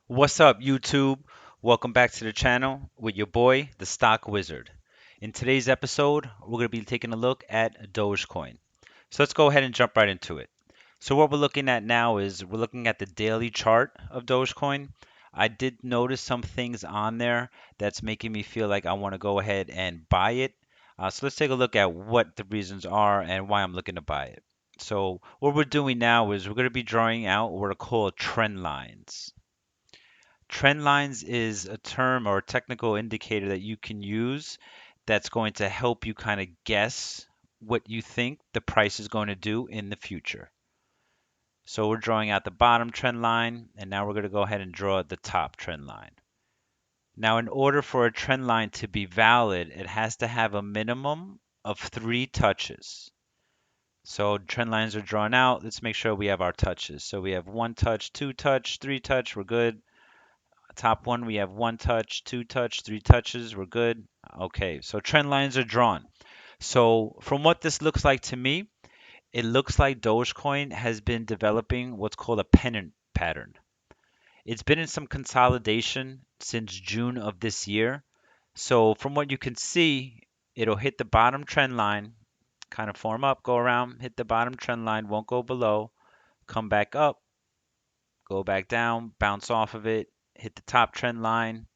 What's up, YouTube? Welcome back to the channel with your boy, the Stock Wizard. In today's episode, we're going to be taking a look at Dogecoin. So let's go ahead and jump right into it. So what we're looking at now is we're looking at the daily chart of Dogecoin. I did notice some things on there that's making me feel like I want to go ahead and buy it. So let's take a look at what the reasons are and why I'm looking to buy it. So what we're doing now is we're going to be drawing out what are called trend lines. Trend lines is a term or a technical indicator that you can use that's going to help you kind of guess what you think the price is going to do in the future. So we're drawing out the bottom trend line, and now we're going to go ahead and draw the top trend line. Now, in order for a trend line to be valid, it has to have a minimum of 3 touches. So trend lines are drawn out. Let's make sure we have our touches. So we have 1 touch, 2 touch, 3 touch, we're good. Top one, we have 1 touch, 2 touch, 3 touches. We're good. Okay, so trend lines are drawn. So from what this looks like to me, it looks like Dogecoin has been developing what's called a pennant pattern. It's been in some consolidation since June of this year. So from what you can see, it'll hit the bottom trend line, kind of form up, go around, hit the bottom trend line, won't go below, come back up, go back down, bounce off of it, hit the top trend line,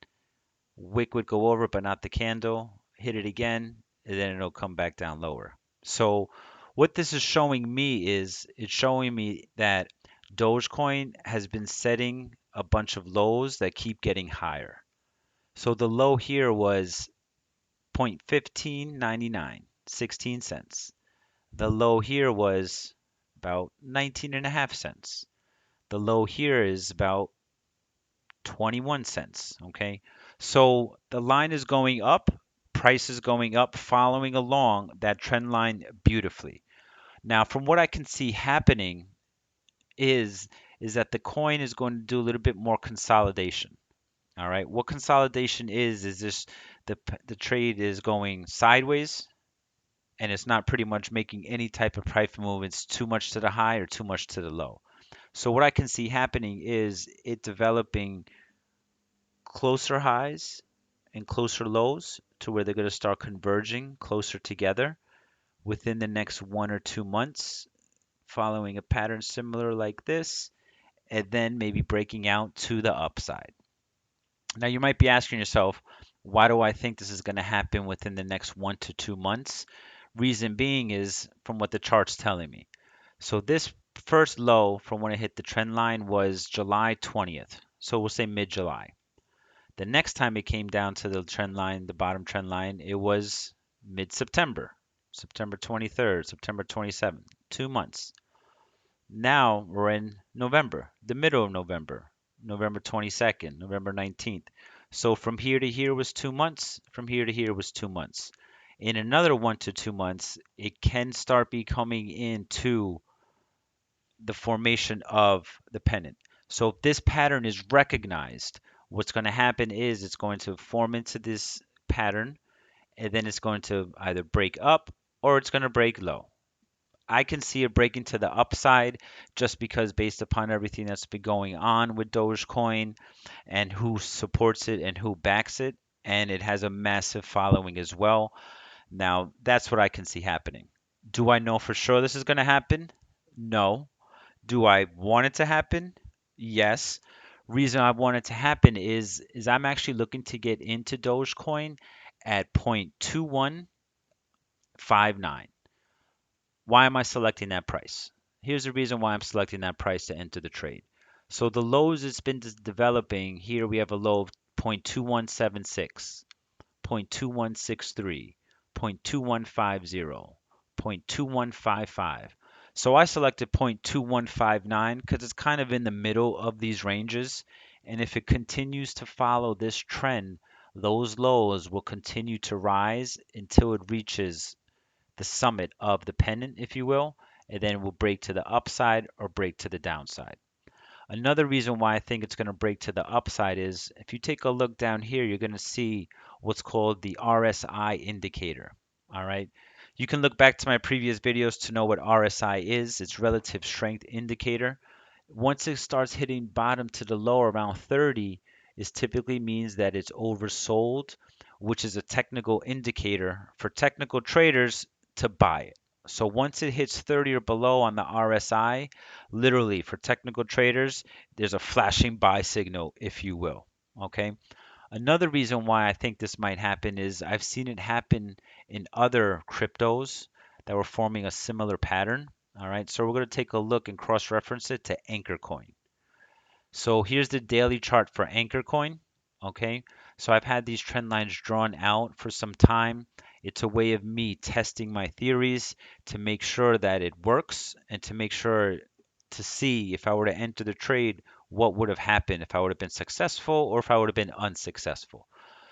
wick would go over, but not the candle, hit it again, and then it'll come back down lower. So what this is showing me is it's showing me that Dogecoin has been setting a bunch of lows that keep getting higher. So the low here was 0.1599, 16 cents. The low here was about 19 and a half cents. The low here is about 21 cents. Okay. So the line is going up, price is going up, following along that trend line beautifully. Now, from what I can see happening is is that the coin is going to do a little bit more consolidation. All right. What consolidation is this the trade is going sideways and it's not pretty much making any type of price movements too much to the high or too much to the low. So what I can see happening is it developing closer highs and closer lows to where they're going to start converging closer together within the next 1 or 2 months, following a pattern similar like this, and then maybe breaking out to the upside. Now, you might be asking yourself, why do I think this is going to happen within the next 1 to 2 months? Reason being is from what the chart's telling me. So, this first low from when it hit the trend line was July 20th. So, we'll say mid July. The next time it came down to the trend line, the bottom trend line, it was mid-September, September 23rd, September 27th, 2 months. Now we're in November, the middle of November, November 22nd, November 19th. So from here to here was 2 months, from here to here was 2 months. In another 1 to 2 months, it can start becoming into the formation of the pennant. So if this pattern is recognized, what's going to happen is it's going to form into this pattern and then it's going to either break up or it's going to break low. I can see it breaking to the upside just because based upon everything that's been going on with Dogecoin and who supports it and who backs it, and it has a massive following as well. Now, that's what I can see happening. Do I know for sure this is going to happen? No. Do I want it to happen? Yes. Reason I want it to happen is I'm actually looking to get into Dogecoin at 0.2159. Why am I selecting that price? Here's the reason why I'm selecting that price to enter the trade. So the lows it's been developing, here we have a low of 0.2176, 0.2163, 0.2150, 0.2155. So I selected 0.2159 because it's kind of in the middle of these ranges. And if it continues to follow this trend, those lows will continue to rise until it reaches the summit of the pennant, if you will, and then it will break to the upside or break to the downside. Another reason why I think it's going to break to the upside is if you take a look down here, you're going to see what's called the RSI indicator. All right. You can look back to my previous videos to know what RSI is. It's relative strength indicator. Once it starts hitting bottom to the low around 30, it typically means that it's oversold, which is a technical indicator for technical traders to buy it. So once it hits 30 or below on the RSI, literally for technical traders, there's a flashing buy signal, if you will. Okay. Another reason why I think this might happen is I've seen it happen in other cryptos that were forming a similar pattern. All right, so we're going to take a look and cross-reference it to Anchor Coin. So here's the daily chart for Anchor Coin. Okay, so I've had these trend lines drawn out for some time. It's a way of me testing my theories to make sure that it works and to make sure to see if I were to enter the trade, what would have happened if I would have been successful or if I would have been unsuccessful.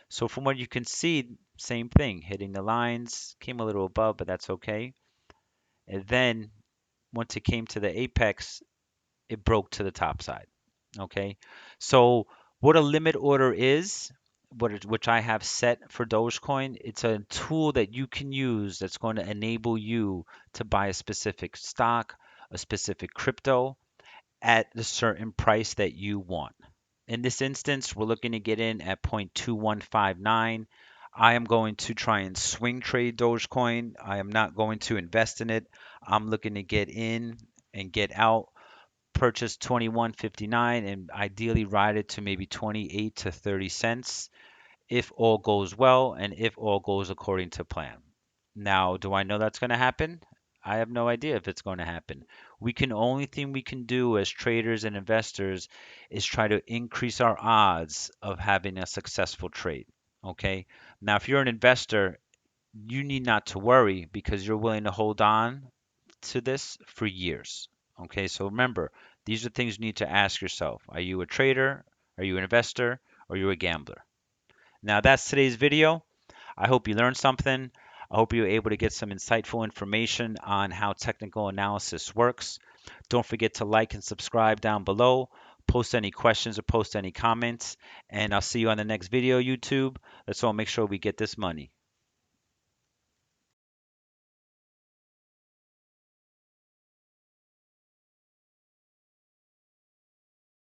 So from what you can see, same thing, hitting the lines, came a little above, but that's okay. And then once it came to the apex, it broke to the top side. Okay. So what a limit order is, which I have set for Dogecoin, it's a tool that you can use that's going to enable you to buy a specific stock, a specific crypto at a certain price that you want. In this instance, we're looking to get in at 0.2159. I am going to try and swing trade Dogecoin. I am not going to invest in it. I'm looking to get in and get out, purchase 21.59 and ideally ride it to maybe 28 to 30 cents if all goes well and if all goes according to plan. Now, do I know that's going to happen? I have no idea if it's going to happen. Only thing we can do as traders and investors is try to increase our odds of having a successful trade. Okay. Now, if you're an investor, you need not to worry because you're willing to hold on to this for years. Okay. So remember, these are things you need to ask yourself. Are you a trader? Are you an investor? Or are you a gambler? Now, that's today's video. I hope you learned something. I hope you were able to get some insightful information on how technical analysis works. Don't forget to like and subscribe down below. Post any questions or post any comments. And I'll see you on the next video, YouTube. Let's all make sure we get this money.